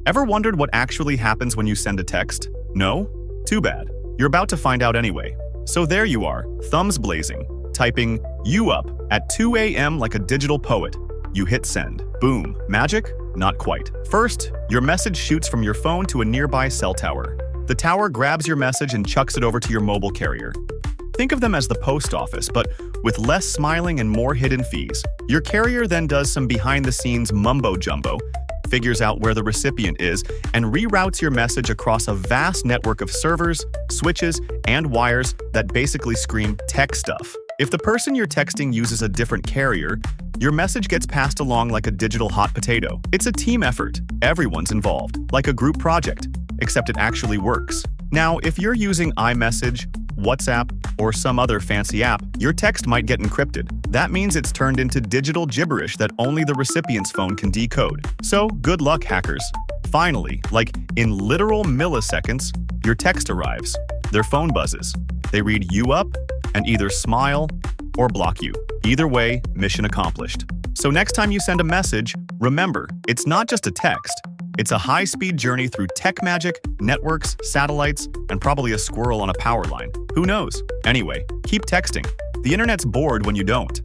Ever wondered what actually happens when you send a text? No? Too bad. You're about to find out anyway. So there you are, thumbs blazing, typing "you up" at 2 a.m. like a digital poet. You hit send. Boom. Magic? Not quite. First, your message shoots from your phone to a nearby cell tower. The tower grabs your message and chucks it over to your mobile carrier. Think of them as the post office, but with less smiling and more hidden fees. Your carrier then does some behind-the-scenes mumbo-jumbo, figures out where the recipient is, and reroutes your message across a vast network of servers, switches, and wires that basically scream tech stuff. If the person you're texting uses a different carrier, your message gets passed along like a digital hot potato. It's a team effort. Everyone's involved, like a group project, except it actually works. Now, if you're using iMessage, WhatsApp, or some other fancy app, your text might get encrypted. That means it's turned into digital gibberish that only the recipient's phone can decode. So, good luck, hackers. Finally, like in literal milliseconds, your text arrives. Their phone buzzes. They read "you up" and either smile or block you. Either way, mission accomplished. So next time you send a message, remember, it's not just a text. It's a high-speed journey through tech magic, networks, satellites, and probably a squirrel on a power line. Who knows? Anyway, keep texting. The internet's bored when you don't.